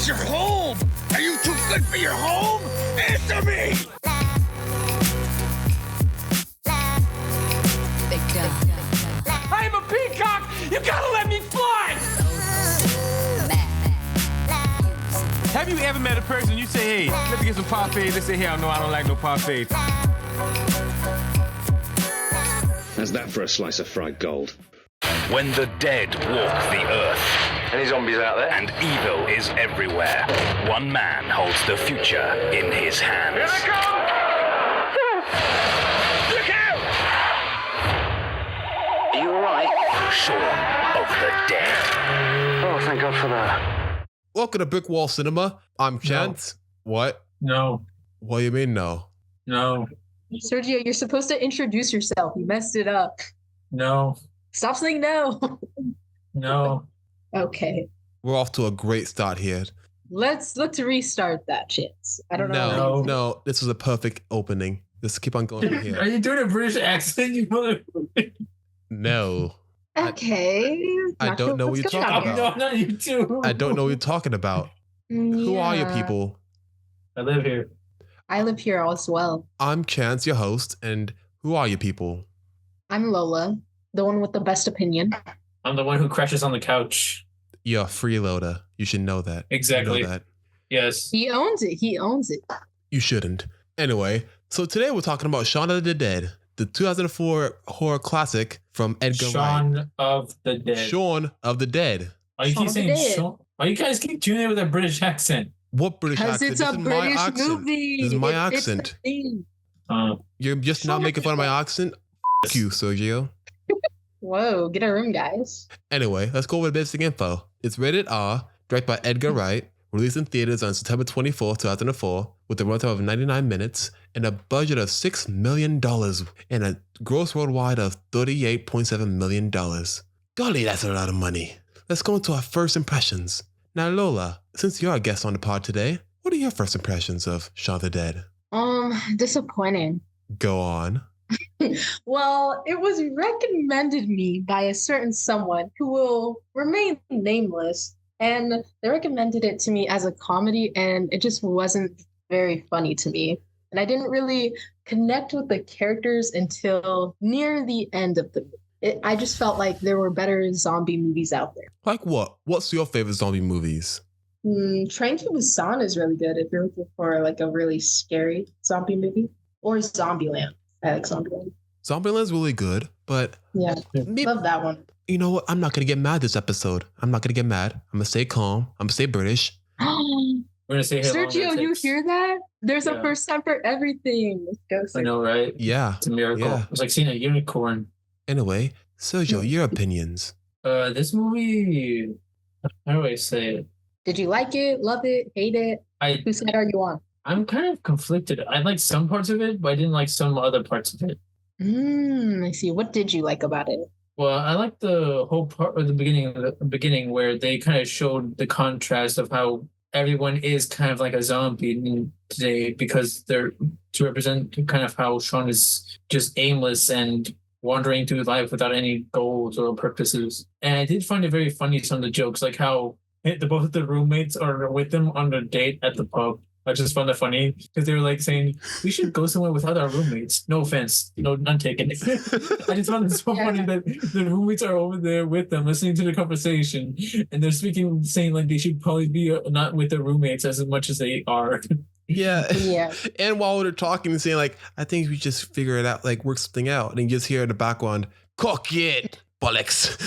What's your home? Are you too good for your home? Answer me! I'm a peacock! You gotta let me fly! Have you ever met a person you say, hey, let me get some parfaits? They say, hell no, I don't like no parfaits. How's that for a slice of fried gold? When the dead walk the earth. Any zombies out there? And evil is everywhere. One man holds the future in his hands. Here they come! Look out! Are you alright? Shaun of the Dead. Oh, thank God for that. Welcome to Brick Wall Cinema. I'm Chance. No. What? No. What do you mean no? No. Sergio, you're supposed to introduce yourself. You messed it up. No. Stop saying no. No. Okay. We're off to a great start here. Let's look to restart that, Chance. I don't know. No. This was a perfect opening. Let's keep on going from here. Are you doing a British accent, you motherfucker? No. Okay. I don't know what you're talking about. No, you too. I don't know what you're talking about. Who are you people? I live here. I live here as well. I'm Chance, your host, and who are you people? I'm Lola, the one with the best opinion. I'm the one who crashes on the couch. You're a freeloader. You should know that. Exactly. You know that. Yes. He owns it. He owns it. You shouldn't. Anyway, so today we're talking about Shaun of the Dead, the 2004 horror classic from Edgar Wright. Shaun of the Dead. Shaun of the Dead. Why you keep saying Shaun? Why you guys keep doing it with a British accent? What British accent? Because it's a British movie. This is my accent. You're just not making fun of my accent? F you, Sergio. Whoa, get a room, guys. Anyway, let's go over the basic info. It's rated R, directed by Edgar Wright, released in theaters on September 24, 2004, with a runtime of 99 minutes and a budget of $6 million and a gross worldwide of $38.7 million. Golly, that's a lot of money. Let's go into our first impressions. Now, Lola, since you're our guest on the pod today, what are your first impressions of Shaun of the Dead? Disappointing. Go on. Well, it was recommended me by a certain someone who will remain nameless, and they recommended it to me as a comedy, and it just wasn't very funny to me. And I didn't really connect with the characters until near the end of the movie. I just felt like there were better zombie movies out there. Like what? What's your favorite zombie movies? Train to Busan is really good if you're looking for like a really scary zombie movie. Or Zombieland. I like Zombieland. Zombieland's really good, but... Yeah, love that one. You know what? I'm not going to get mad this episode. I'm not going to get mad. I'm going to stay calm. I'm going to stay British. We're going to say Sergio, you hear that? There's a first time for everything. Let's go, I know, right? Yeah. It's a miracle. Yeah. It's like seeing a unicorn. Anyway, Sergio, your opinions. This movie, how do I say it? Did you like it, love it, hate it? Whose side are you on? I'm kind of conflicted. I like some parts of it, but I didn't like some other parts of it. I see. What did you like about it? Well, I like the whole part of the beginning where they kind of showed the contrast of how everyone is kind of like a zombie today because they're to represent kind of how Shaun is just aimless and wandering through life without any goals or purposes. And I did find it very funny, some of the jokes, like how both of the roommates are with them on a date at the pub. I just found that funny because they were like saying, we should go somewhere without our roommates. No offense. No, none taken. I just found it so funny that the roommates are over there with them, listening to the conversation. And they're saying like they should probably be not with their roommates as much as they are. Yeah. And while they're talking and saying like, I think we just figure it out, like work something out. And you just hear in the background, cook it, bollocks.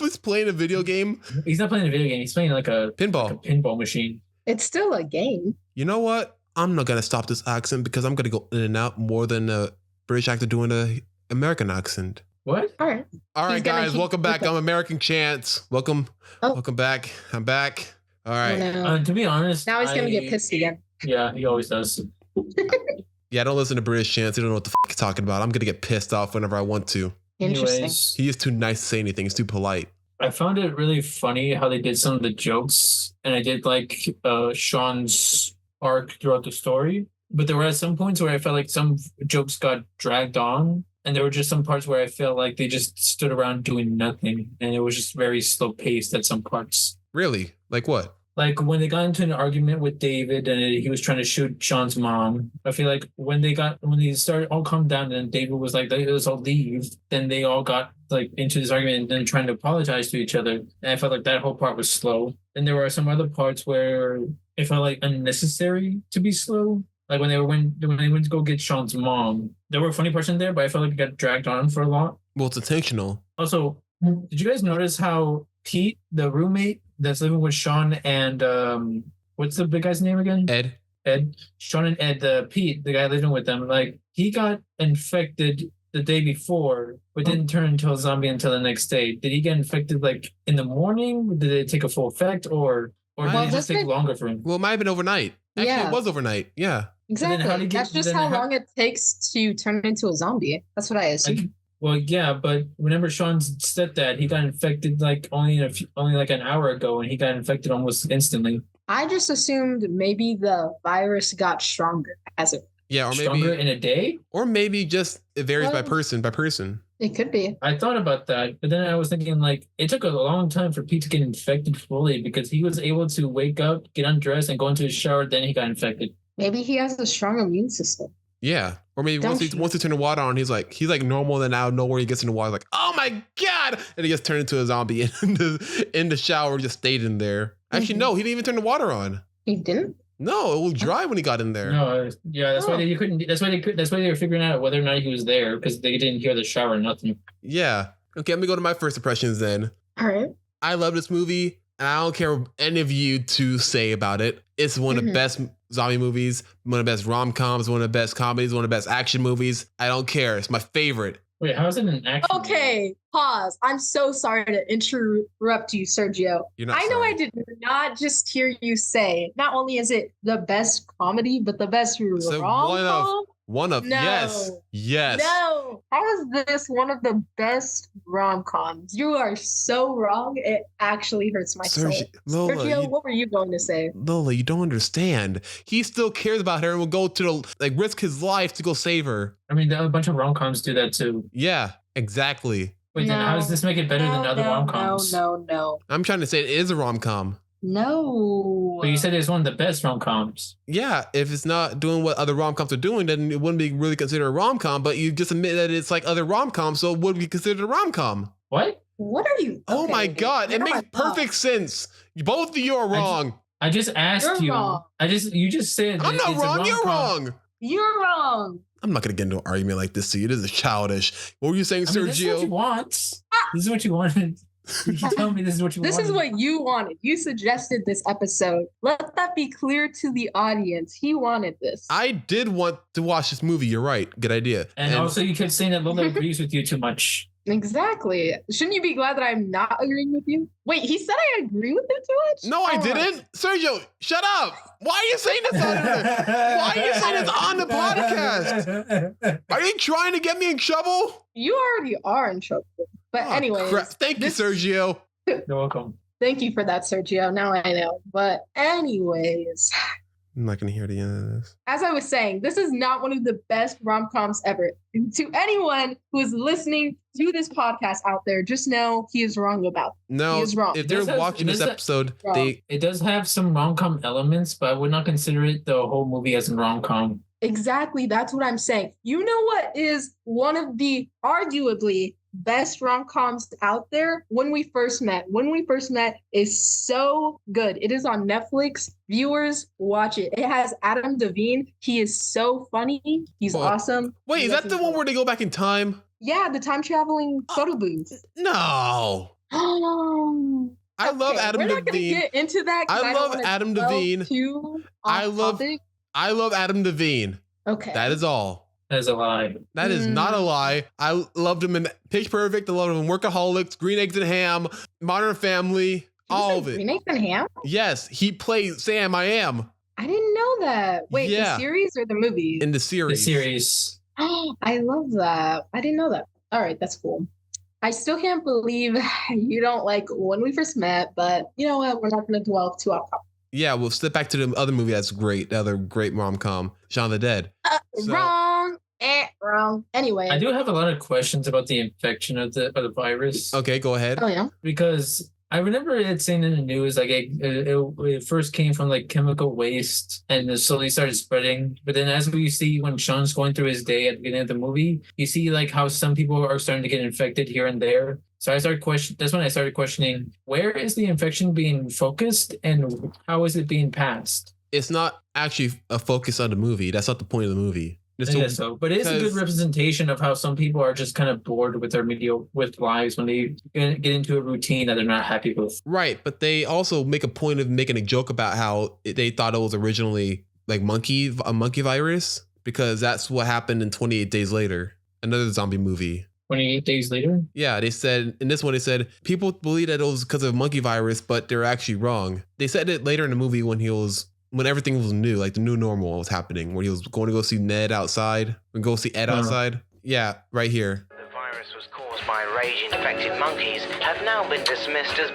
Was playing a video game. He's not playing a video game. He's playing like a pinball machine. It's still a game. You know what? I'm not going to stop this accent because I'm going to go in and out more than a British actor doing an American accent. What? All right, guys. Welcome back. I'm American Chance. Welcome. Welcome back. I'm back. All right. Oh, no. To be honest, now he's going to get pissed again. Yeah, he always does. Yeah, don't listen to British Chance. You don't know what the he's talking about. I'm going to get pissed off whenever I want to. Interesting. Anyways, he is too nice to say anything. He's too polite. I found it really funny how they did some of the jokes, and I did like Shaun's arc throughout the story. But there were some points where I felt like some jokes got dragged on, and there were just some parts where I felt like they just stood around doing nothing, and it was just very slow paced at some parts. Really? Like what? Like when they got into an argument with David and he was trying to shoot Shaun's mom. I feel like when they started all calmed down and David was like, let's all leave. Then they all got like into this argument and then trying to apologize to each other. And I felt like that whole part was slow. And there were some other parts where it felt like unnecessary to be slow. Like when they went to go get Shaun's mom, there were funny parts in there, but I felt like it got dragged on for a lot. Well, it's intentional. Also, did you guys notice how Pete, the roommate that's living with Shaun and what's the big guy's name again? Ed. Shaun and Ed, Pete, the guy living with them, like he got infected the day before, but didn't turn into a zombie until the next day. Did he get infected like in the morning? Did it take a full effect or did it just take longer for him? Well, it might have been overnight. Actually, it was overnight. Yeah. Exactly. That's just how long it takes to turn into a zombie. That's what I assume. Well, yeah, but remember Shaun's stepdad, he got infected like only like an hour ago, and he got infected almost instantly. I just assumed maybe the virus got stronger as it. Yeah, or stronger maybe in a day, or maybe just it varies by person. It could be. I thought about that, but then I was thinking like it took a long time for Pete to get infected fully because he was able to wake up, get undressed, and go into his shower. Then he got infected. Maybe he has a strong immune system. Yeah. Or maybe once he turn the water on, he's like normal, then out of nowhere he gets in the water like, oh my God. And he gets turned into a zombie in the shower, just stayed in there. Actually, no, he didn't even turn the water on. He didn't? No, it was dry when he got in there. No, yeah, that's why they couldn't. That's why they were figuring out whether or not he was there because they didn't hear the shower or nothing. Yeah. Okay, let me go to my first impressions then. All right. I love this movie, and I don't care what any of you to say about it. It's one of the best zombie movies, one of the best rom-coms, one of the best comedies, one of the best action movies. I don't care. It's my favorite. Wait, how is it an action? Okay, pause. I'm so sorry to interrupt you, Sergio. I know I did not just hear you say, not only is it the best comedy, but the best rom-com. Yes. No. How is this one of the best rom-coms? You are so wrong. It actually hurts my soul. Lola, Sergio, what were you going to say? Lola, you don't understand. He still cares about her and will go to risk his life to go save her. I mean, a bunch of rom-coms do that too. Yeah, exactly. Wait, then how does this make it better than other rom-coms? No. I'm trying to say it is a rom-com. No. But you said it's one of the best rom-coms. Yeah, if it's not doing what other rom-coms are doing, then it wouldn't be really considered a rom-com, but you just admit that it's like other rom-coms, so it would be considered a rom-com. What? What are you? Oh my God, it makes perfect sense. Both of you are wrong. I just asked you. Wrong. You just said I'm not wrong, you're wrong. You're wrong. I'm not going to get into an argument like this to you. This is childish. What were you saying, Sergio? This is what you want. This is what you wanted. You tell me this is what you wanted. This is what you wanted. You suggested this episode. Let that be clear to the audience. He wanted this. I did want to watch this movie. You're right. Good idea. And also you kept saying that Lola agrees with you too much. Exactly. Shouldn't you be glad that I'm not agreeing with you? Wait, he said I agree with him too much? No, I didn't. Sergio, shut up. Why are you saying this Why are you saying this on the podcast? Are you trying to get me in trouble? You already are in trouble. But anyways. Thank you, Sergio. You're welcome. Thank you for that, Sergio. Now I know. But anyways. I'm not going to hear the end of this. As I was saying, this is not one of the best rom-coms ever. To anyone who is listening to this podcast out there, just know he is wrong about it. No, he is wrong. If they're watching this episode, it does have some rom-com elements, but I would not consider it the whole movie as a rom-com. Exactly. That's what I'm saying. You know what is one of the arguably best rom-coms out there? When We First Met. When We First Met is so good. It is on Netflix. Viewers, watch it. It has Adam Devine. He is so funny. He's awesome. Wait, is that the one where they go back in time? Yeah, the time traveling photo booth. No. I love Adam Devine. We're not going to get into that. I love Adam Devine. I love Adam Devine. Okay. That is all. That is a lie. That is not a lie. I loved him in Pitch Perfect. I loved him in Workaholics, Green Eggs and Ham, Modern Family, all of it. Green Eggs and Ham? Yes, he played Sam I Am. I didn't know that. Wait, the series or the movie? In the series. The series. Oh, I love that. I didn't know that. All right, that's cool. I still can't believe you don't like When We First Met, but you know what? We're not going to dwell too off topic. Yeah, we'll step back to the other movie that's great, the other great rom-com, Shaun of the Dead. Wrong. Wrong. Anyway. I do have a lot of questions about the infection of the virus. Okay, go ahead. Oh, yeah? Because I remember it saying in the news like it first came from like chemical waste and it slowly started spreading. But then as we see when Sean's going through his day at the beginning of the movie, you see like how some people are starting to get infected here and there. So that's when I started questioning, where is the infection being focused and how is it being passed? It's not actually a focus on the movie. That's not the point of the movie. I guess so, but it's a good representation of how some people are just kind of bored with their with lives when they get into a routine that they're not happy with. Right, but they also make a point of making a joke about how they thought it was originally like a monkey virus, because that's what happened in 28 Days Later, another zombie movie. 28 Days Later? Yeah, they said, in this one, they said, people believe that it was because of monkey virus, but they're actually wrong. They said it later in the movie when everything was new, like the new normal was happening, where he was going to go see Ned outside, and go see Ed outside. Yeah, right here. The virus was caused by rage-infected monkeys have now been dismissed as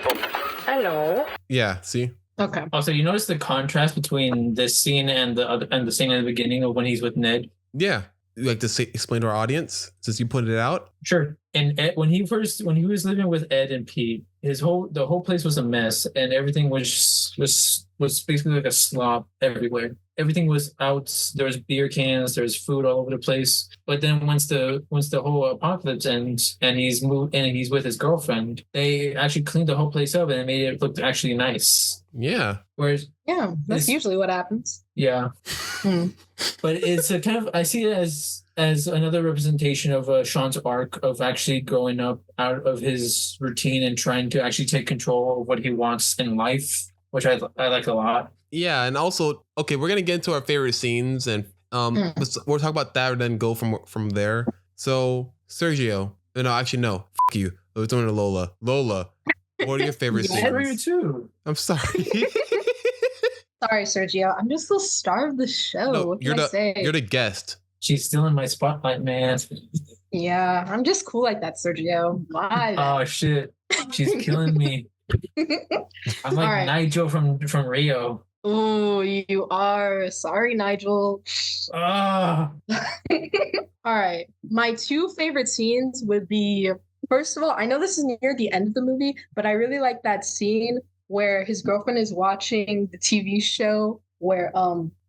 Hello? Yeah, see? Okay. Also, you notice the contrast between this scene and the scene in the beginning of when he's with Ned? Yeah. You like to explain to our audience, since you pointed it out? Sure. And Ed, when he was living with Ed and Pete, the whole place was a mess, and everything was basically like a slop everywhere. Everything was out. There was beer cans. There's food all over the place. But then once the whole apocalypse ends and he's with his girlfriend, they actually cleaned the whole place up and it made it look actually nice. Yeah. Whereas that's usually what happens. Yeah. But it's a kind of, I see it as another representation of Shaun's arc of actually growing up out of his routine and trying to actually take control of what he wants in life, which I like a lot. Yeah, and also, okay, we're gonna get into our favorite scenes, and we'll talk about that and then go from there. So, Sergio, no, you. We're doing to Lola. Lola, what are your favorite scenes? For you too. I'm sorry. Sorry, Sergio. I'm just the star of the show. No, what can I say? You're the guest. She's still in my spotlight, man. Yeah, I'm just cool like that, Sergio. Why? Oh shit, she's killing me. I'm like right. Nigel from Rio. Oh, you are. Sorry, Nigel. Ah. All right. My two favorite scenes would be, first of all, I know this is near the end of the movie, but I really like that scene where his girlfriend is watching the TV show where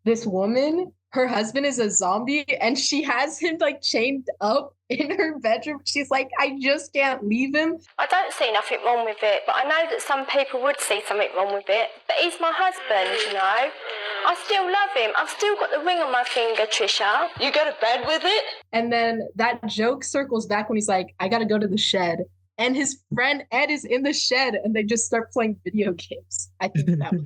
this woman, her husband is a zombie and she has him like chained up in her bedroom. She's like, I just can't leave him. I don't see nothing wrong with it, but I know that some people would see something wrong with it. But he's my husband, you know. I still love him. I've still got the ring on my finger, Trisha. You go to bed with it? And then that joke circles back when he's like, I gotta go to the shed. And his friend Ed is in the shed and they just start playing video games. I think that was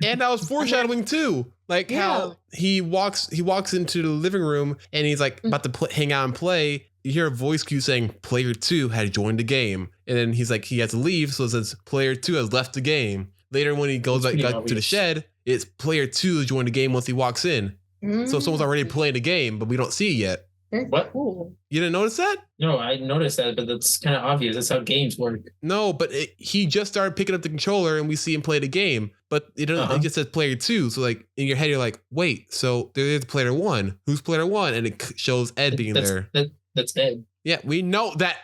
and that was foreshadowing too. Like how he walks into the living room and he's like about to hang out and play. You hear a voice cue saying player 2 had joined the game. And then he's like, he has to leave. So it says player 2 has left the game. Later when he goes to the shed, it's player 2 joined the game once he walks in. So someone's already playing the game, but we don't see it yet. What? Cool. You didn't notice that? No, I noticed that, but that's kind of obvious. That's how games work. No, but he just started picking up the controller and we see him play the game, but it just says player 2. So like in your head, you're like, wait, so there's player 1. Who's player 1? And it shows Ed being there. That's Ed. Yeah, we know that.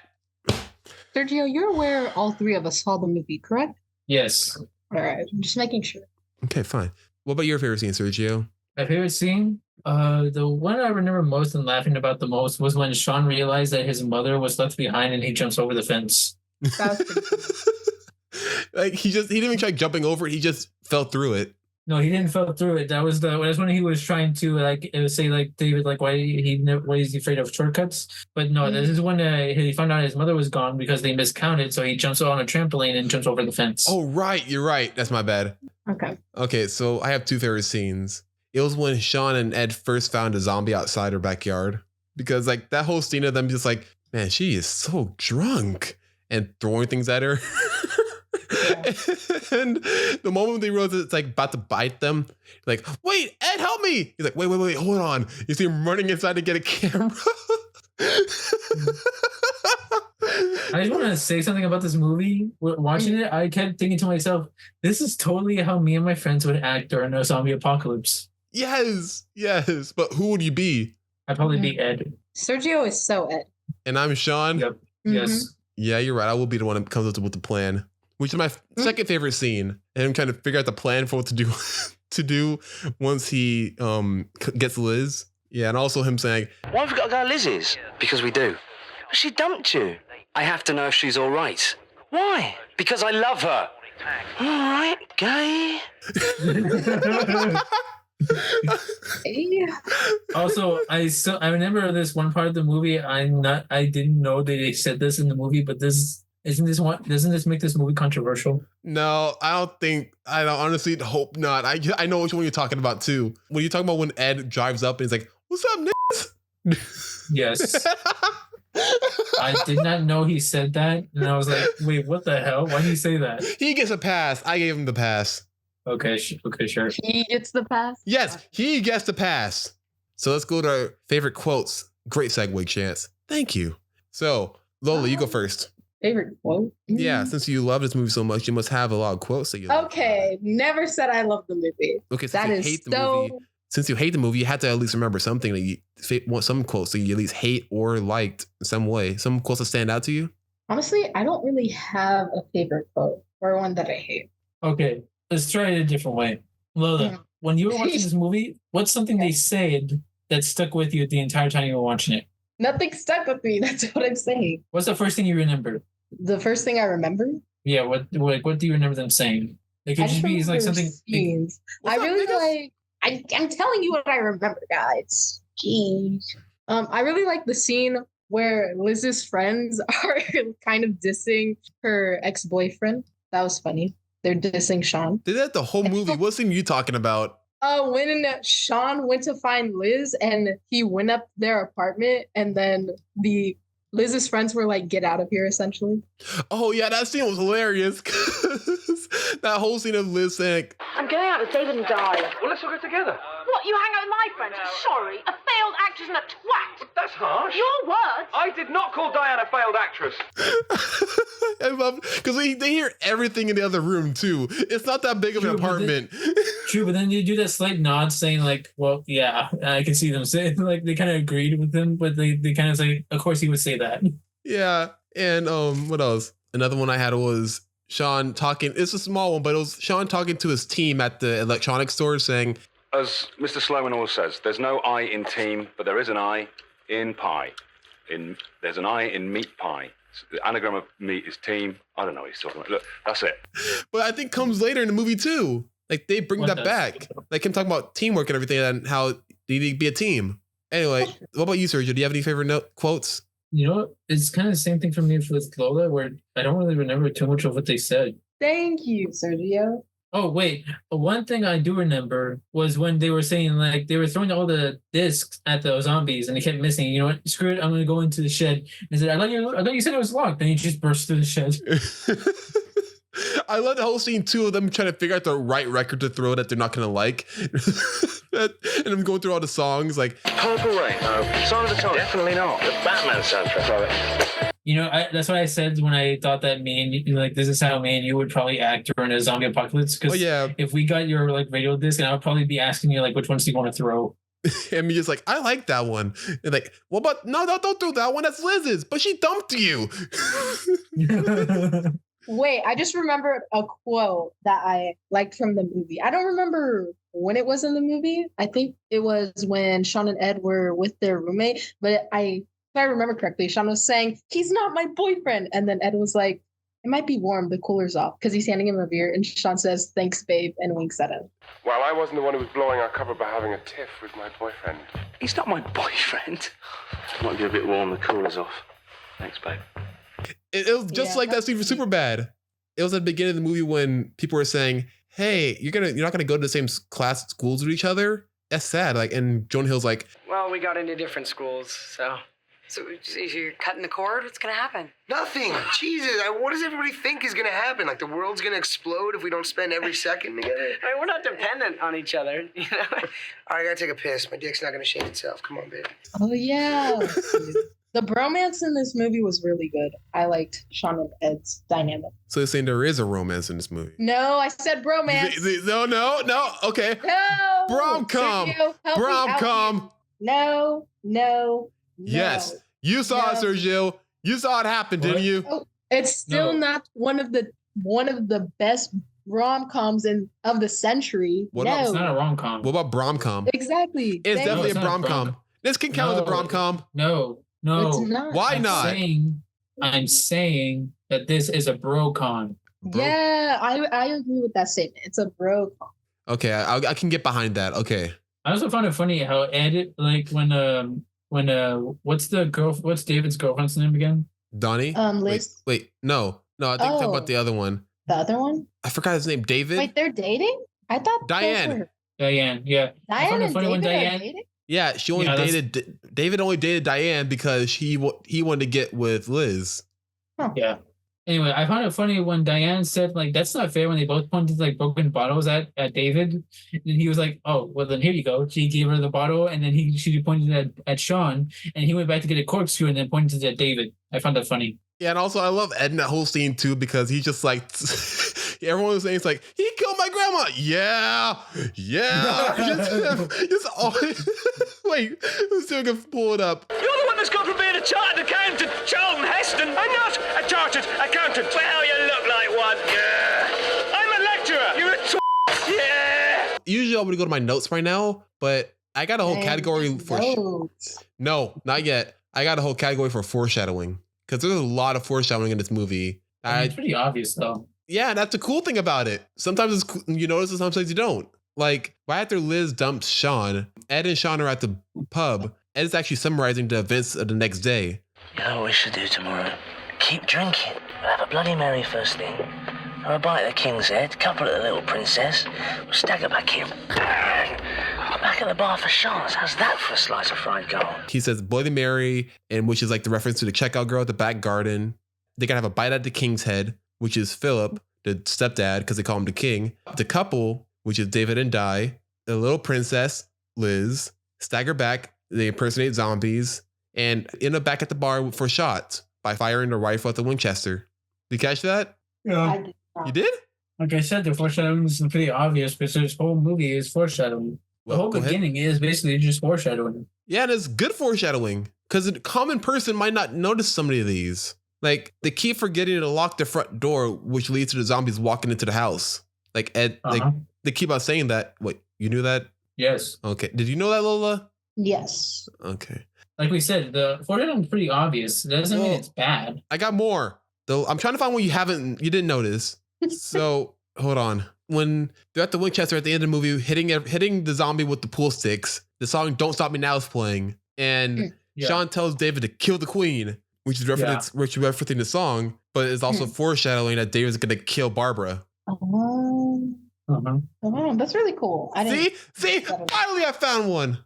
Sergio, you're aware all three of us saw the movie, correct? Yes. All right, I'm just making sure. Okay, fine. What about your favorite scene, Sergio? My favorite scene? The one I remember most and laughing about the most was when Shaun realized that his mother was left behind and he jumps over the fence. Like he didn't even try jumping over it. He just fell through it. No, he didn't fall through it. That was when he was trying to say like David, like why is he afraid of shortcuts? But no, this is when he found out his mother was gone because they miscounted. So he jumps on a trampoline and jumps over the fence. Oh right, you're right. That's my bad. Okay, so I have two favorite scenes. It was when Shaun and Ed first found a zombie outside her backyard, because like that whole scene of them just like, man, she is so drunk, and throwing things at her. And the moment they realize it's like about to bite them, like, wait, Ed, help me. He's like, wait, hold on. You see him running inside to get a camera. I just want to say something about this movie. Watching it, I kept thinking to myself, this is totally how me and my friends would act during a zombie apocalypse. Yes. But who would you be? I'd probably be Ed. Sergio is so Ed. And I'm Shaun. Yep. Yes. Yeah, you're right. I will be the one that comes up with the plan. which is my second favorite scene. And him trying to figure out the plan for what to do to do once he gets Liz. Yeah, and also him saying, Why have we got to go to Liz's? Because we do. She dumped you. I have to know if she's all right. Why? Because I love her. All right, gay. Also, I remember this one part of the movie. I didn't know that they said this in the movie, but doesn't this make this movie controversial? no, I honestly hope not. I know which one you're talking about too. When you're talking about when Ed drives up and he's like, what's up, niggas? Yes. I did not know he said that, and I was like, wait, what the hell? Why did he say that? He gets a pass. I gave him the pass. Okay, sure. He gets the pass. Yes, he gets the pass. So let's go to our favorite quotes. Great segue, Chance. Thank you. So, Lola, you go first. Favorite quote? Yeah, since you love this movie so much, you must have a lot of quotes that you love. Okay, never said I love the movie. Okay, since That you is hate the so. movie, since you hate the movie, you had to at least remember something that you want, some quotes that you at least hate or liked in some way. Some quotes that stand out to you. Honestly, I don't really have a favorite quote or one that I hate. Okay, let's try it a different way. Lola, when you were watching this movie, what's something they said that stuck with you the entire time you were watching it? Nothing stuck with me. That's what I'm saying. What's the first thing you remember? The first thing I remember. Yeah, what do you remember them saying? It could I just just be like remember something. scenes. I really like. I'm telling you what I remember, guys. Jeez. I really like the scene where Liz's friends are kind of dissing her ex-boyfriend. That was funny. They're dissing Shaun. Did that the whole movie? What scene are you talking about? When Shaun went to find Liz and he went up their apartment, and then Liz's friends were like, "Get out of here," essentially. Oh yeah, that scene was hilarious. That whole scene of Liz saying, I'm going out with David and Di. Well, let's all go together. What, you hang out with my friends? Sorry, a failed actress and a twat. That's harsh. Your words. I did not call Diane a failed actress. I love, because they hear everything in the other room too. It's not that big of an apartment. True, but then you do that slight nod saying like, well, yeah, I can see them saying like they kind of agreed with him, but they kind of say, of course he would say that. Yeah, and what else? Another one I had was Shaun talking. It's a small one, but it was Shaun talking to his team at the electronics store saying, As Mr. Sloman always says, there's no I in team, but there is an I in pie. There's an I in meat pie. The anagram of meat is team. I don't know what he's talking about. Look, that's it. but I think comes later in the movie too. Like they bring that back. Like him talking about teamwork and everything and how they need to be a team. Anyway, what about you, Sergio? Do you have any favorite quotes? You know, it's kind of the same thing for me with Lola, where I don't really remember too much of what they said. Thank you, Sergio. Oh, wait. One thing I do remember was when they were saying, like, they were throwing all the discs at the zombies and they kept missing. You know what? Screw it. I'm going to go into the shed. And said, I thought you said it was locked. Then he just burst through the shed. I love the whole scene, too, of them trying to figure out the right record to throw that they're not going to like. And I'm going through all the songs, like... Purple Rain. No. Sign of the Times. Definitely not. The Batman soundtrack. You know, that's what I said when I thought that me and you, like, this is how me and you would probably act during a zombie apocalypse. Because if we got your, like, radio disc, and I would probably be asking you, like, which ones do you want to throw? And me just like, I like that one. And like, well, but no, don't do that one. That's Liz's. But she dumped you. Wait, I just remembered a quote that I liked from the movie. I don't remember when it was in the movie. I think it was when Shaun and Ed were with their roommate. But if I remember correctly, Shaun was saying, "He's not my boyfriend." And then Ed was like, "It might be warm. The cooler's off." Because he's handing him a beer. And Shaun says, "Thanks, babe," and winks at him. Well, I wasn't the one who was blowing our cover by having a tiff with my boyfriend. He's not my boyfriend. Might be a bit warm. The cooler's off. Thanks, babe. It was just like that scene for Superbad. It was at the beginning of the movie when people were saying, "Hey, you're not gonna go to the same class at schools with each other." That's sad. Like, and Jonah Hill's like, "Well, we got into different schools, so." So you're cutting the cord? What's gonna happen? Nothing. Jesus, what does everybody think is gonna happen? Like the world's gonna explode if we don't spend every second together? I mean, we're not dependent on each other, you know? All right, I gotta take a piss. My dick's not gonna shake itself. Come on, baby. Oh, yeah. The bromance in this movie was really good. I liked Shaun and Ed's dynamic. So you're saying there is a romance in this movie? No, I said bromance. No. Okay. No. Brom-com. Brom-com. No. Yes. You saw it, Sergio. You saw it happen, didn't you? Oh, it's still not one of the one of the best rom-coms of the century. What no. about- It's not a rom-com. What about brom-com? Exactly. It's Thank definitely you. a brom-com. This can count as a brom-com. No. It's not. Why not? I'm saying that this is a bro-con. Yeah, I agree with that statement. It's a bro. Okay, I can get behind that. Okay. I also found it funny how Ed, like when what's David's girlfriend's name again? Donnie? Liz. Wait, no. No, I think it's about the other one. The other one? I forgot his name. David? Wait, they're dating? I thought Diane. Diane, yeah. I Diane found it and funny when David are Diane. dating? Yeah, she only dated David only dated Diane because he wanted to get with Liz. Yeah. Anyway, I found it funny when Diane said, like, that's not fair when they both pointed, like, broken bottles at David. And he was like, oh, well, then here you go. She gave her the bottle, and then she pointed at Shaun, and he went back to get a corkscrew and then pointed at David. I found that funny. Yeah, and also I love Ed in that whole scene, too, because he's just like, everyone was saying, it's like, he killed my grandma. Yeah. just always, wait, let's see if I can pull it up. You're the one that's gone from being a chartered accountant, Shaun Heston. I'm not a chartered accountant. Well, you look like one. Yeah. I'm a lecturer. You're a yeah. Usually I would go to my notes right now, but I got a whole category for... No, not yet. I got a whole category for foreshadowing. Because there's a lot of foreshadowing in this movie. It's pretty obvious, though. Yeah, that's the cool thing about it. Sometimes you notice it, sometimes you don't. Like, right after Liz dumps Shaun, Ed and Shaun are at the pub. Ed is actually summarizing the events of the next day. You know what we should do tomorrow? Keep drinking. We'll have a Bloody Mary first thing. Have a bite of the King's Head, couple of the Little Princess. We'll stagger back here. Back at the bar for Shaun's. How's that for a slice of fried gold? He says Bloody Mary, and which is like the reference to the checkout girl at the back garden. They gotta have a bite at the King's Head, which is Philip, the stepdad, because they call him the king. The couple, which is David and Di. The Little Princess, Liz. Stagger back, they impersonate zombies, and end up back at the bar for shots by firing the rifle at the Winchester. Did you catch that? Yeah. You did? Like I said, the foreshadowing is pretty obvious because this whole movie is foreshadowing. The whole beginning is basically just foreshadowing. Yeah, and it's good foreshadowing because a common person might not notice some of these. Like, they keep forgetting to lock the front door, which leads to the zombies walking into the house. Like, Ed, they keep on saying that. Wait, you knew that? Yes. Okay. Did you know that, Lola? Yes. Okay. Like we said, the foreshadowing is pretty obvious. It doesn't mean it's bad. I got more. Though I'm trying to find one you didn't notice. So, hold on. When they're at the Winchester at the end of the movie, hitting the zombie with the pool sticks, the song "Don't Stop Me Now" is playing, and Shaun tells David to kill the queen, which is referencing the song, but it's also foreshadowing that David's going to kill Barbara. Oh, that's really cool. See, finally I found one.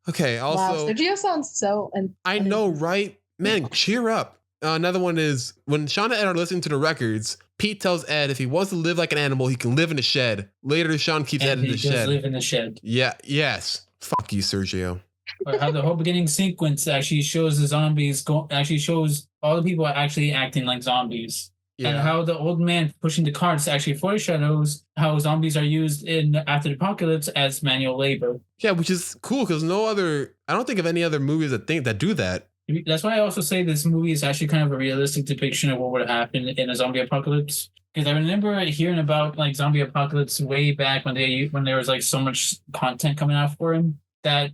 Okay. Also, wow, Sergio sounds so. I know, right? Man, cheer up. Another one is when Shaun and Ed are listening to the records. Pete tells Ed if he wants to live like an animal, he can live in the shed. Later, Shaun keeps Ed in the shed. Live in the shed. Yeah. Yes. Fuck you, Sergio. Or how the whole beginning sequence actually shows the zombies actually shows all the people actually acting like zombies. Yeah. And how the old man pushing the carts actually foreshadows how zombies are used after the apocalypse as manual labor. Yeah, which is cool because I don't think of any other movies that do that. That's why I also say this movie is actually kind of a realistic depiction of what would happen in a zombie apocalypse. Because I remember hearing about like zombie apocalypse way back when there was like so much content coming out for him that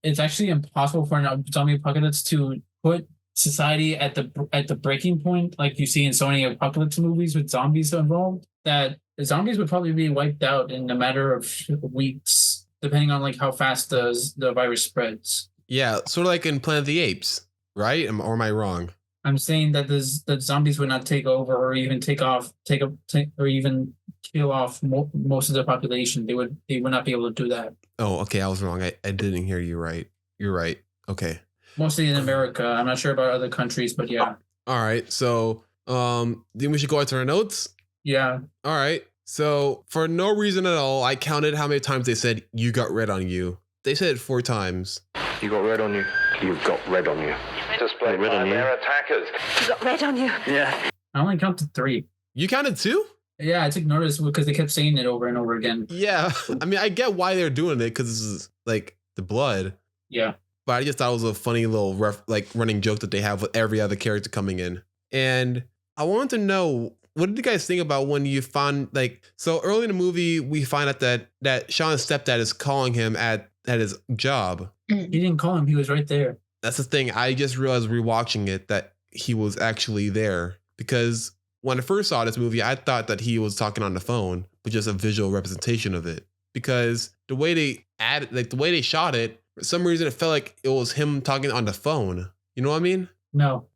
it's actually impossible for a zombie apocalypse to put society at the breaking point, like you see in so many apocalypse movies with zombies involved. That the zombies would probably be wiped out in a matter of weeks, depending on like how fast the virus spreads. Yeah, sort of like in Planet of the Apes. Right? Or am I wrong? I'm saying that the zombies would not take over or even or even kill off most of the population. They would not be able to do that. Oh, okay. I was wrong. I didn't hear you right. You're right. Okay. Mostly in America. I'm not sure about other countries, but yeah. All right. So, then we should go into our notes. Yeah. All right. So, for no reason at all, I counted how many times they said "you got red on you." They said it 4 times. You got red on you. You've got red on you. Display red on their attackers. You got red on you. Yeah. I only counted 3. You counted 2? Yeah, I took notice because they kept saying it over and over again. Yeah. I mean, I get why they're doing it because this is like the blood. Yeah. But I just thought it was a funny little running joke that they have with every other character coming in. And I wanted to know, what did you guys think about when you found so early in the movie we find out that Shaun's stepdad is calling him at his job. He didn't call him. He was right there. That's the thing. I just realized rewatching it that he was actually there, because when I first saw this movie, I thought that he was talking on the phone, but just a visual representation of it. Because the way they the way they shot it, for some reason it felt like it was him talking on the phone. You know what I mean? No.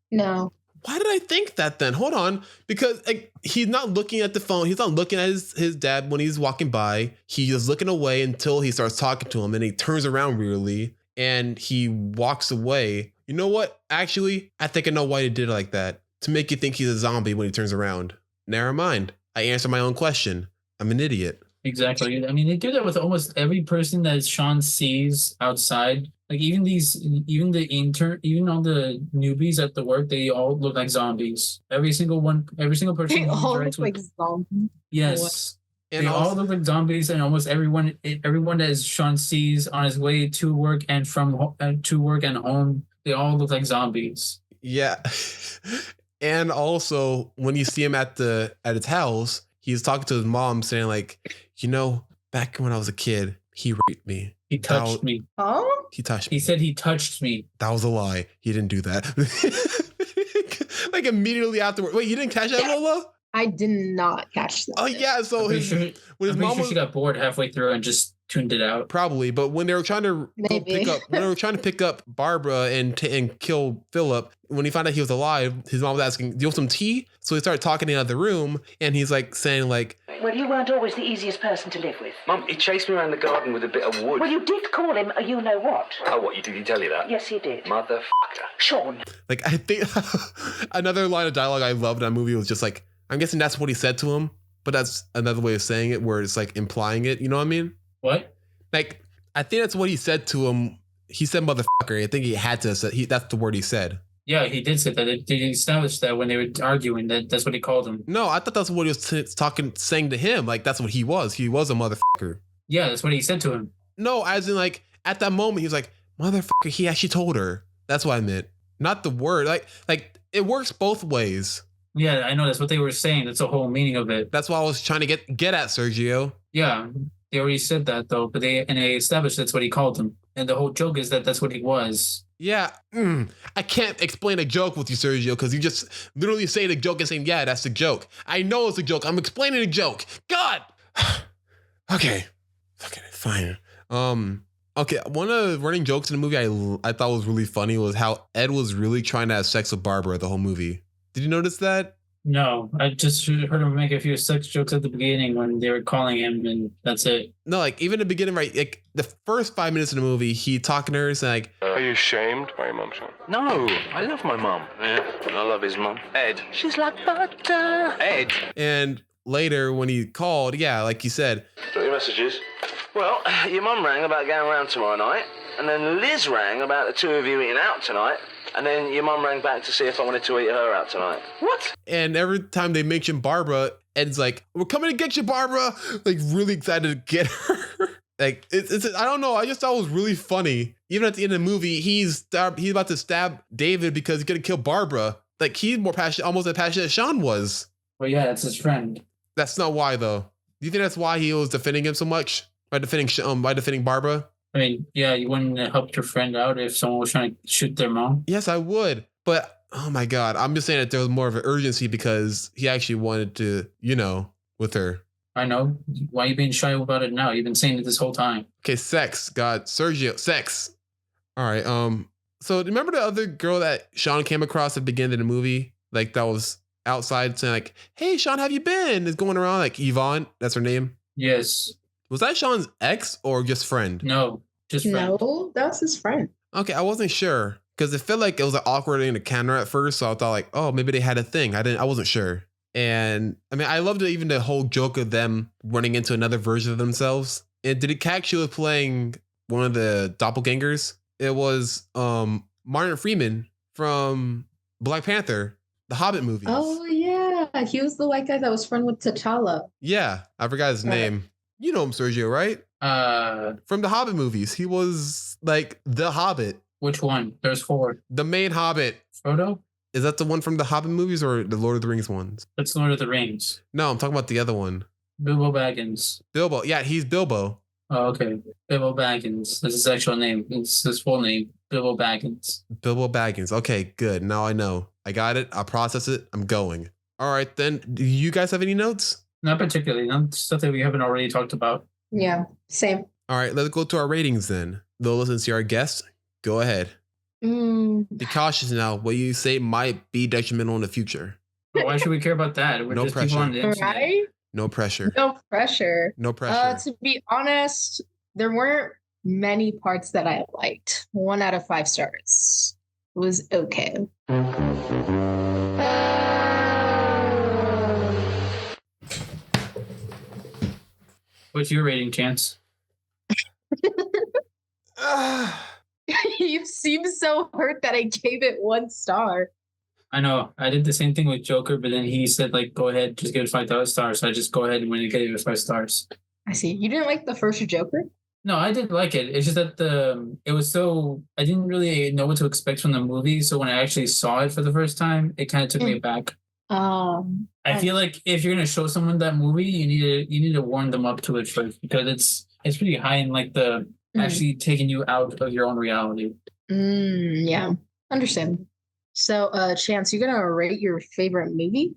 Why did I think that then? Hold on. Because he's not looking at the phone. He's not looking at his dad when he's walking by. He's just looking away until he starts talking to him, and he turns around weirdly and he walks away. You know what? Actually, I think I know why they did it like that. To make you think he's a zombie when he turns around. Never mind. I answered my own question. I'm an idiot. Exactly. I mean, they do that with almost every person that Shaun sees outside. Like even all the newbies at the work, they all look like zombies. Every single person. They all look like zombies. Yes. And they all look like zombies, and almost everyone that Shaun sees on his way to work and to work and home, they all look like zombies. Yeah. And also when you see him at his house, he's talking to his mom saying back when I was a kid, he raped me. He touched me. Oh? He touched me. He said he touched me. That was a lie. He didn't do that. Immediately afterward. Wait, you didn't catch that, Lola? I did not catch that. Oh yeah, so I'm pretty sure she got bored halfway through and just tuned it out. Probably, but when they were trying to pick up Barbara and kill Philip, when he found out he was alive, his mom was asking, "Do you want some tea?" So he started talking in the other room, and he's saying "Well, you weren't always the easiest person to live with." Mum, he chased me around the garden with a bit of wood. Well, you did call him a you-know-what. Oh, what? Did he tell you that? Yes, he did. Motherfucker. Shaun. I think another line of dialogue I loved in that movie was just I'm guessing that's what he said to him, but that's another way of saying it where it's implying it. You know what I mean? What? I think that's what he said to him. He said "motherfucker." I think he had to say that's the word he said. Yeah, he did say that. They established that when they were arguing that's what he called him. No, I thought that's what he was saying to him. That's what he was. He was a motherfucker. Yeah, that's what he said to him. No, as in at that moment he was like, "Motherfucker." He actually told her. That's what I meant. Not the word. It works both ways. Yeah, I know. That's what they were saying. That's the whole meaning of it. That's what I was trying to get at, Sergio. Yeah, they already said that though, but they established that's what he called him, and the whole joke is that's what he was. Yeah, I can't explain a joke with you, Sergio, because you just literally say the joke and saying, "Yeah, that's the joke." I know it's a joke. I'm explaining a joke. God. Okay, fine. Okay, one of the running jokes in the movie I thought was really funny was how Ed was really trying to have sex with Barbara the whole movie. Did you notice that? No, I just heard him make a few sex jokes at the beginning when they were calling him, and that's it. No, even in the beginning, right? The first 5 minutes of the movie, he talking to her saying Are you ashamed by your mum, Shaun? No, I love my mum. Yeah, I love his mum. Ed. She's like butter. Ed. And later when he called, yeah, like you said. Got your messages? Well, your mum rang about going around tomorrow night, and then Liz rang about the two of you eating out tonight. And then your mum rang back to see if I wanted to eat her out tonight. What? And every time they mention Barbara, Ed's like, "We're coming to get you, Barbara." Really excited to get her. It's I don't know. I just thought it was really funny. Even at the end of the movie, he's about to stab David because he's gonna kill Barbara. He's more passionate, almost as passionate as Shaun was. Well, yeah, that's his friend. That's not why though. Do you think that's why he was defending him so much? By defending Barbara? I mean, yeah, you wouldn't have helped your friend out if someone was trying to shoot their mom? Yes, I would. But, oh my God, I'm just saying that there was more of an urgency because he actually wanted to, with her. I know. Why are you being shy about it now? You've been saying it this whole time. Okay, sex. God, Sergio, sex. All right, so remember the other girl that Shaun came across at the beginning of the movie? That was outside saying "Hey, Shaun, have you been?" Is going around Yvonne, that's her name? Yes. Was that Shaun's ex or just friend? No, just friend. No, that's his friend. Okay, I wasn't sure because it felt like it was awkward in the camera at first. So I thought oh, maybe they had a thing. I wasn't sure. And I mean, I loved even the whole joke of them running into another version of themselves. And did it actually was playing one of the doppelgangers? It was Martin Freeman from Black Panther, the Hobbit movies. Oh yeah, he was the white guy that was friend with T'Challa. Yeah, I forgot his name. You know him, Sergio, right? From the Hobbit movies. He was the Hobbit. Which one? There's 4. The main Hobbit. Frodo? Is that the one from the Hobbit movies or the Lord of the Rings ones? That's Lord of the Rings. No, I'm talking about the other one. Bilbo Baggins. Bilbo. Yeah, he's Bilbo. Oh, okay. Bilbo Baggins. That's his actual name. It's his full name. Bilbo Baggins. Bilbo Baggins. Okay, good. Now I know. I got it. I'll process it. I'm going. All right, then. Do you guys have any notes? Not particularly. Not stuff that we haven't already talked about. Yeah, same. All right, let's go to our ratings then. Lola, since you're our guest, go ahead. Be cautious now. What you say might be detrimental in the future. Well, why should we care about that? We're No just people on the pressure. internet. Right? No pressure. No pressure. No pressure. To be honest, there weren't many parts that I liked. 1 out of 5 stars. It was okay. What's your rating, Chance? You seem so hurt that I gave it 1 star. I know. I did the same thing with Joker, but then he said, like, go ahead, just give it 5 stars. So I just go ahead and gave it 5 stars. I see. You didn't like the first Joker? No, I did like it. It's just that it was so, I didn't really know what to expect from the movie. So when I actually saw it for the first time, it kind of took me back. I feel like if you're gonna show someone that movie, you need to warm them up to it first, because it's pretty high in like the actually taking you out of your own reality. Yeah, understand. So, Chance, you gonna rate your favorite movie?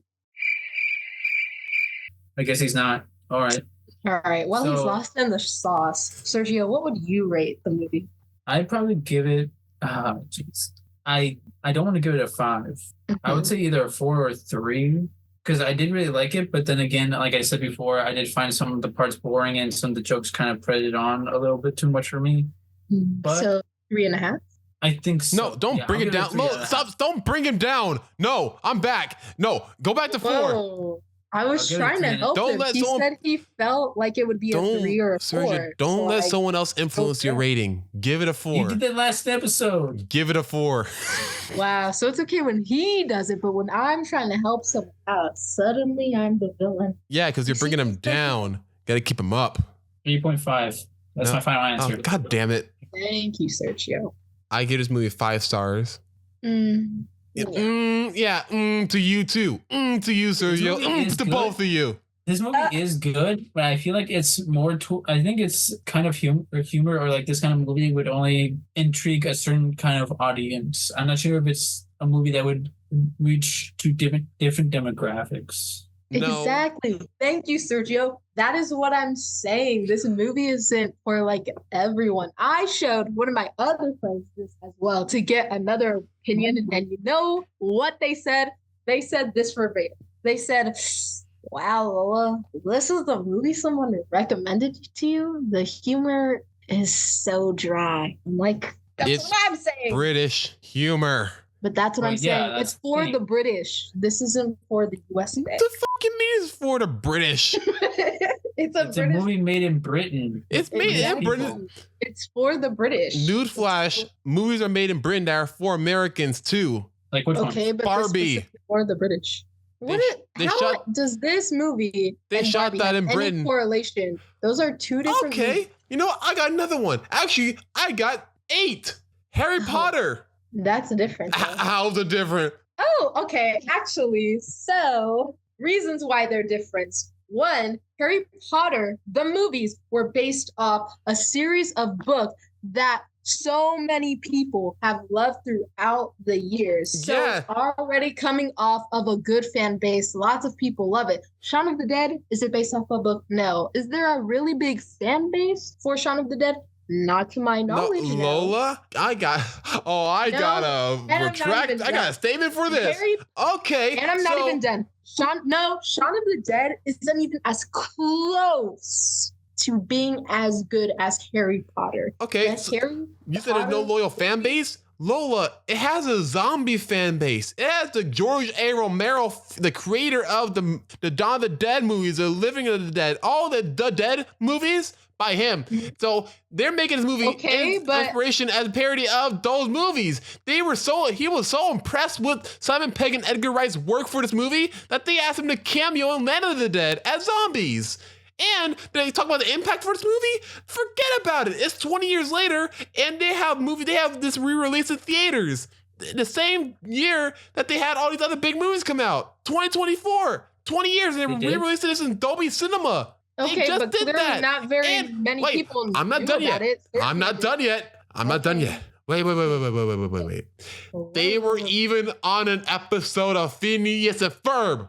I guess he's not. All right. All right. Well, he's lost in the sauce. Sergio, what would you rate the movie? I'd probably give it. Jeez. I don't want to give it a 5. I would say either a 4 or 3, because I did really like it. But then again, like I said before, I did find some of the parts boring and some of the jokes kind of put it on a little bit too much for me. But so 3.5. I think so. No, don't bring it down. Stop! Don't bring him down. No, I'm back. No, go back to 4. Whoa. I was trying to help him. He said he felt like it would be a 3 or a 4. Sergio, don't let someone else influence your rating. Give it a 4. You did that last episode. Give it a 4. Wow, so it's okay when he does it, but when I'm trying to help someone out, suddenly I'm the villain. Yeah, because you're bringing him down. Got to keep him up. 3.5. That's my final answer. Oh, God damn it. Thank you, Sergio. I give this movie 5 stars. To you too. To you, Sergio. To both of you. This movie is good, but I feel like it's more. I think it's kind of humor, or like this kind of movie would only intrigue a certain kind of audience. I'm not sure if it's a movie that would reach to different demographics. No. Exactly. Thank you, Sergio. That is what I'm saying. This movie isn't for like everyone. I showed one of my other friends this as well to get another opinion. And you know what they said? They said this verbatim. They said, wow, Lola, this is the movie someone recommended to you. The humor is so dry. I'm like, that's what I'm saying. British humor. But that's what I'm saying. It's for the British. This isn't for the USA. What the fuck you mean it's for the British? It's a movie made in Britain. It's made in Britain. It's for the British. Newsflash, movies are made in Britain that are for Americans too. Like which one? But Barbie. For the British. Does this movie shot Barbie that have in any Britain. correlation? Those are 2 different Okay. movies. You know what? I got another one. Actually, I got 8. Harry Potter. That's different. How's it different? Oh, okay. Actually, so reasons why they're different. 1, Harry Potter, the movies were based off a series of books that so many people have loved throughout the years. So it's already coming off of a good fan base. Lots of people love it. Shaun of the Dead, is it based off a book? No. Is there a really big fan base for Shaun of the Dead? Not to my knowledge. No, Lola, I got a retract. I got a statement for this. Okay. And I'm not even done. Shaun of the Dead isn't even as close to being as good as Harry Potter. Okay. Yes, You said there's no loyal fan base? Lola, it has a zombie fan base. It has the George A. Romero, the creator of the Dawn of the Dead movies, the Living of the Dead, all the Dead movies by him. So they're making this movie inspiration as a parody of those movies. He was so impressed with Simon Pegg and Edgar Wright's work for this movie that they asked him to cameo in Land of the Dead as zombies. And they talk about the impact for this movie. Forget about it. It's 20 years later, and they have this re-release in theaters. the same year that they had all these other big movies come out. 2024, 20 years, and they re-released this in Dolby Cinema. Okay, they just but did clearly that. not very many people I'm not knew done about yet. it. I'm not done yet. I'm not done yet. Wait. They were even on an episode of Phineas and Ferb.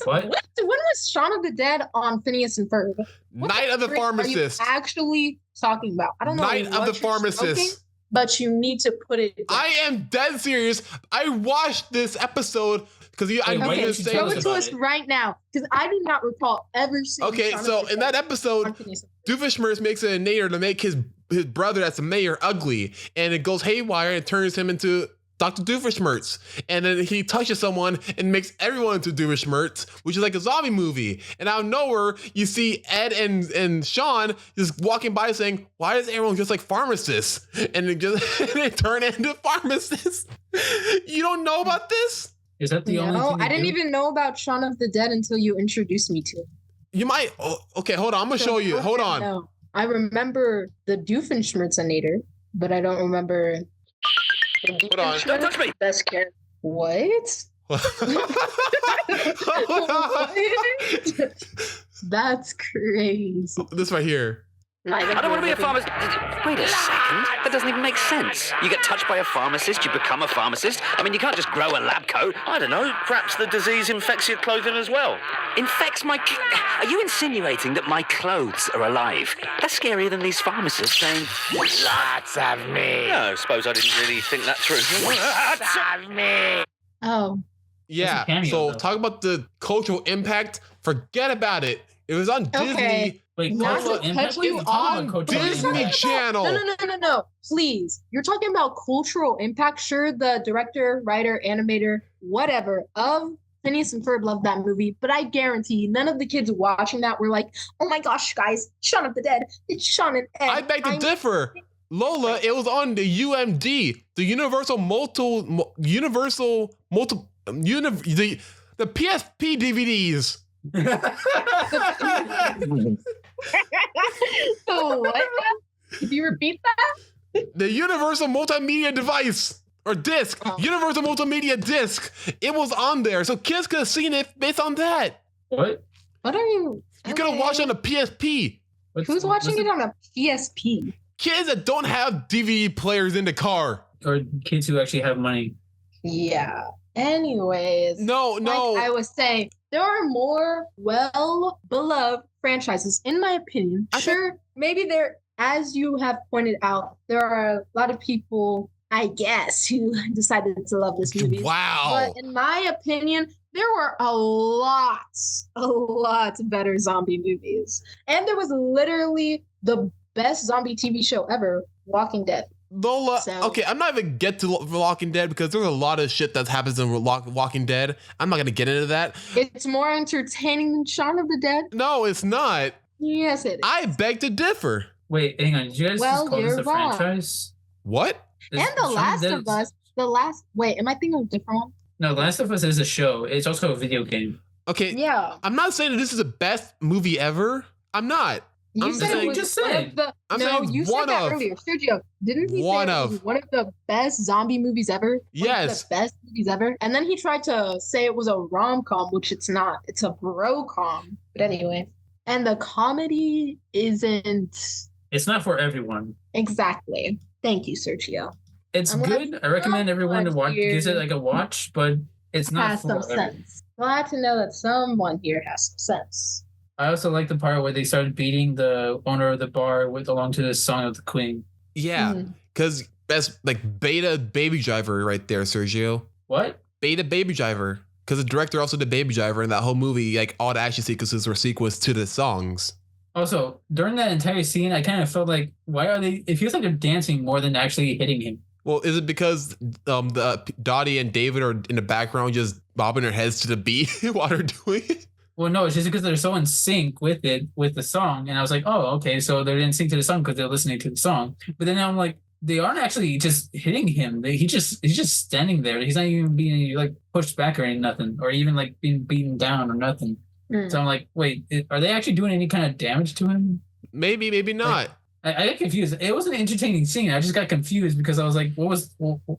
What? When was Shaun of the Dead on Phineas and Ferb? Night of the Pharmacist. Are you actually talking about? I don't know. Night of the Pharmacist. But you need to put it down. I am dead serious. I watched this episode because I knew you were saying. Show it to us right now, because I do not recall ever seeing. Okay, so in that episode, Doofenshmirtz makes a nader to make his brother, that's the mayor, ugly, and it goes haywire and turns him into Dr. Doofenshmirtz. And then he touches someone and makes everyone into Doofenshmirtz, which is like a zombie movie. And out of nowhere, you see Ed and Shaun just walking by saying, why is everyone just like pharmacists? And they turn into pharmacists. You don't know about this? Is that the only thing I didn't even know about Shaun of the Dead until you introduced me to it. You might. Oh, okay, hold on. I'm going to show you. Hold on. No. I remember the Doofenshmirtz-inator, but I don't remember. Hold on. Don't touch me. Best character. What? That's crazy. This right here. I don't want to be a pharmacist. Wait a second. That doesn't even make sense. You get touched by a pharmacist, you become a pharmacist. I mean, you can't just grow a lab coat. I don't know. Perhaps the disease infects your clothing as well. Infects my... Are you insinuating that my clothes are alive? That's scarier than these pharmacists saying, lots of me. No, I suppose I didn't really think that through. Lots of me. Oh. Yeah, so talk about the cultural impact. Forget about it. It was on Disney. Wait, cultural impact? On Disney Channel. No. Please. You're talking about cultural impact. Sure, the director, writer, animator, whatever, of Phineas and Ferb loved that movie, but I guarantee none of the kids watching that were like, oh my gosh, guys, Shaun of the Dead. It's Shaun and Ed. I beg to differ. Lola, it was on the UMD, the the PSP DVDs. What? Could you repeat that? The Universal Multimedia Device or disc. Universal Multimedia disc. It was on there, so kids could have seen it based on that. What? What are you? You could have watched it on a PSP. Who's watching it on a PSP? Kids that don't have DVD players in the car. Or kids who actually have money. Yeah. Anyways. No. Like I was saying, there are more well-beloved franchises, in my opinion. Sure, maybe there, as you have pointed out, there are a lot of people, I guess, who decided to love this movie. Wow. But in my opinion, there were a lot better zombie movies. And there was literally the best zombie TV show ever, Walking Dead. Lola, okay, I'm not even get to Walking Dead because there's a lot of shit that happens in Walking Dead. I'm not gonna get into that. It's more entertaining than Shaun of the Dead. No, it's not. Yes, it is. I beg to differ. Wait, hang on. Did you guys just call this a franchise? What? And The Last of Us. Wait, am I thinking of a different one? No, The Last of Us is a show. It's also a video game. Okay. Yeah. I'm not saying that this is the best movie ever. I'm not. You said it was one of the. No, you said that earlier, Sergio. Didn't he say it was one of the best zombie movies ever? Yes. One of the best movies ever. And then he tried to say it was a rom-com, which it's not. It's a bro-com. But anyway. And the comedy isn't. It's not for everyone. Exactly. Thank you, Sergio. It's good. I recommend everyone to watch. Gives it like a watch, but it's not has for some everyone. sense. Glad to know that someone here has some sense. I also like the part where they started beating the owner of the bar along to the song of the Queen. Yeah, because that's like Beta Baby Driver right there, Sergio. What? Beta Baby Driver. Because the director also did Baby Driver, and that whole movie, like all the action sequences were sequenced to the songs. Also, during that entire scene, I kind of felt like, why are they? It feels like they're dancing more than actually hitting him. Well, is it because the Dottie and David are in the background just bobbing their heads to the beat while they're doing it? Well, no, it's just because they're so in sync with the song. And I was like, oh, okay, so they're in sync to the song because they're listening to the song. But then I'm like, they aren't actually just hitting him. He's just standing there. He's not even being like pushed back or nothing, or even like being beaten down or nothing. So I'm like, wait, are they actually doing any kind of damage to him? Maybe not. I got confused. It was an entertaining scene. I just got confused because I was like, why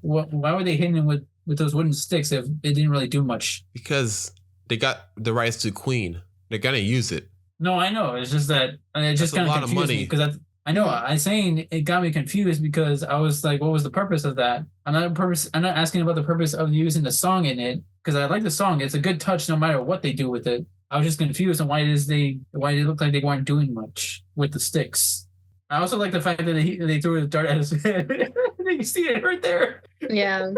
were they hitting him with those wooden sticks if it didn't really do much? Because they got the rights to Queen. They're gonna use it. No, I know. It's just that it just kind of confused me because I know. I'm saying it got me confused because I was like, what was the purpose of that? I'm not asking about the purpose of using the song in it because I like the song. It's a good touch no matter what they do with it. I was just confused on why they looked like they weren't doing much with the sticks. I also like the fact that they threw a dart at his head. You see it right there. Yeah.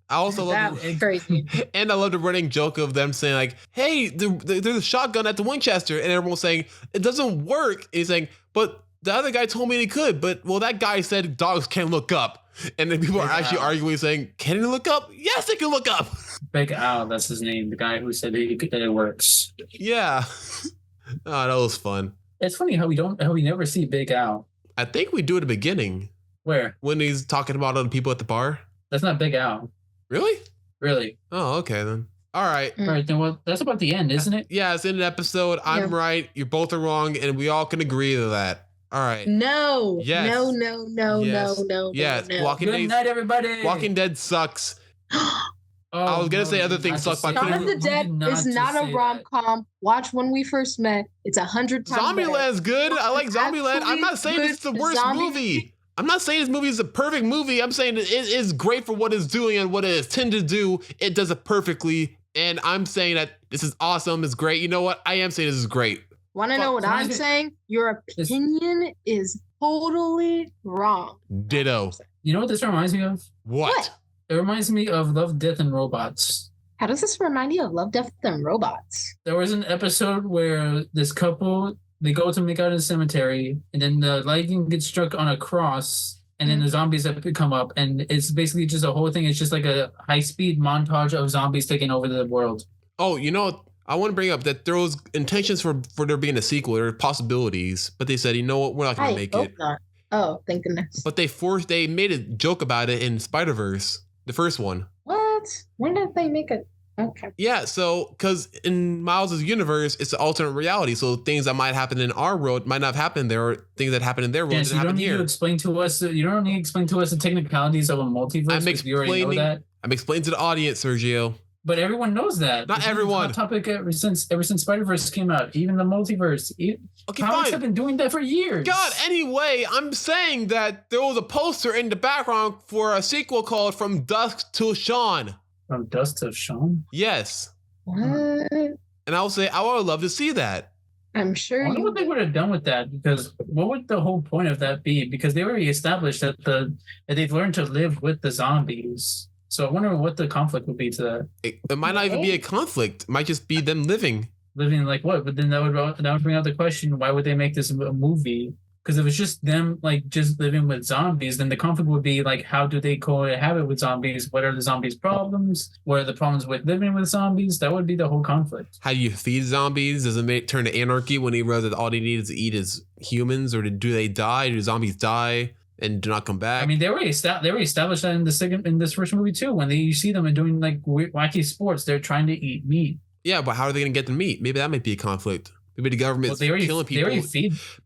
I also love crazy. And I love the running joke of them saying like, hey, there's a shotgun at the Winchester. And everyone's saying, it doesn't work. And he's saying, but the other guy told me he could. But, well, that guy said dogs can't look up. And then people are actually arguing saying, can he look up? Yes, they can look up. Big Al, that's his name. The guy who said that it works. Yeah. Oh, that was fun. It's funny how we never see Big Al. I think we do at the beginning. Where? When he's talking about other people at the bar. That's not Big Al. Really? Really? Oh, okay then. All right. All right, then well, that's about the end, isn't it? Yeah, it's in an episode. I'm right. You both are wrong, and we all can agree to that. All right. No. Yes. No. Yes. No. Good night, everybody. Walking Dead sucks. I was gonna say other things suck, but Shaun of the Dead is not a rom-com. Watch When We First Met. It's 100 times Zombieland's good. I like Zombieland. I'm not saying it's the worst movie. I'm not saying this movie is a perfect movie. I'm saying it is great for what it's doing and what it is intended to do. It does it perfectly. And I'm saying that this is awesome. It's great. You know what? I am saying this is great. Want to know what I'm saying? Your opinion is totally wrong. Ditto. You know what this reminds me of? What? It reminds me of Love, Death, and Robots. How does this remind you of Love, Death, and Robots? There was an episode where this couple, they go to make out in the cemetery, and then the lightning gets struck on a cross, and then the zombies have come up, and it's basically just a whole thing. It's just like a high-speed montage of zombies taking over the world. Oh, you know, I want to bring up that there was intentions for there being a sequel. There were possibilities, but they said, you know what, we're not going to make it. Not. Oh, thank goodness. But they made a joke about it in Spider-Verse, the first one. What? When did they make it? Okay. Yeah, so because in Miles' universe, it's an alternate reality. So things that might happen in our world might not happen there, or things that happen in their world Yes, didn't happen here. You don't need to explain to us the technicalities of a multiverse. You already know that. I'm explaining to the audience, Sergio. But everyone knows that. Not everyone. It's a hot topic ever since Spider-Verse came out. Even the multiverse. Comics have been doing that for years. God, anyway, I'm saying that there was a poster in the background for a sequel called From Dusk Till Shaun. From Dusk Till Shaun? Yes. What? And I will say, I would love to see that. I'm sure. I wonder what they would have done with that, because what would the whole point of that be? Because they already established that they've learned to live with the zombies. So I wonder what the conflict would be to that. It might not even be a conflict. It might just be them living. Living like what? But then that would bring out the question: why would they make this a movie? Because if it's just them like just living with zombies, then the conflict would be like, how do they cohabit with zombies? What are the zombies' problems? What are the problems with living with zombies? That would be the whole conflict. How do you feed zombies? Does it turn to anarchy when he realizes that all they need is to eat is humans, or do they die? Do zombies die and do not come back? I mean, they already established that in this first movie too. When you see them doing like wacky sports, they're trying to eat meat. Yeah, but how are they going to get the meat? Maybe that might be a conflict. Maybe the government's killing people.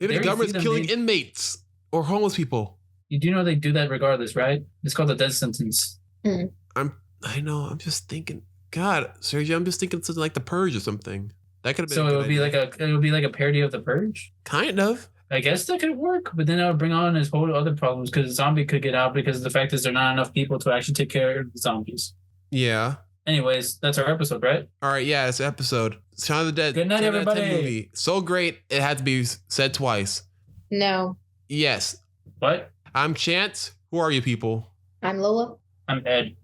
Maybe the government's killing inmates or homeless people. You do know they do that regardless, right? It's called the death sentence. I know. I'm just thinking. God, Sergio, I'm just thinking something like The Purge or something. That could have been. So it would be like a parody of The Purge. Kind of. I guess that could work, but then that would bring on his whole other problems because the zombie could get out because the fact is there are not enough people to actually take care of the zombies. Yeah. Anyways, that's our episode, right? All right, yeah, it's an episode. Shaun of the Dead. Good night, everybody. Movie. So great, it had to be said twice. No. Yes. What? I'm Chance. Who are you people? I'm Lola. I'm Ed.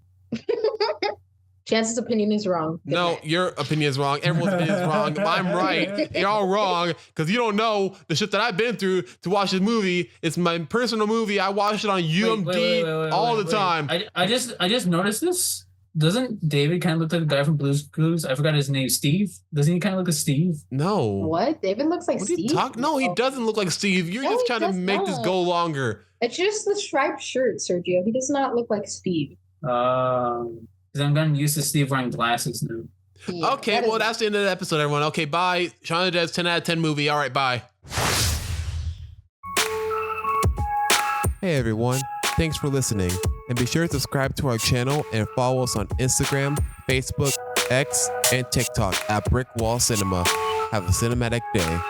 Chance's opinion is wrong. Good no, night. your opinion is wrong. Everyone's opinion is wrong. I'm right. Y'all wrong because you don't know the shit that I've been through to watch this movie. It's my personal movie. I watch it on UMD all the time. I just noticed this. Doesn't David kind of look like the guy from Blue's Clues? I forgot his name. Steve? Doesn't he kind of look like Steve? No. What? David looks like Steve? No, he doesn't look like Steve. You're just trying to make this go longer. It's just the striped shirt, Sergio. He does not look like Steve. Because I'm going to use Steve wearing glasses now. Yeah, okay, well, that's the end of the episode, everyone. Okay, bye. Shaun of the Dead's 10 out of 10 movie. All right, bye. Hey everyone, thanks for listening, and be sure to subscribe to our channel and follow us on Instagram, Facebook, X, and TikTok at Brick Wall Cinema. Have a cinematic day.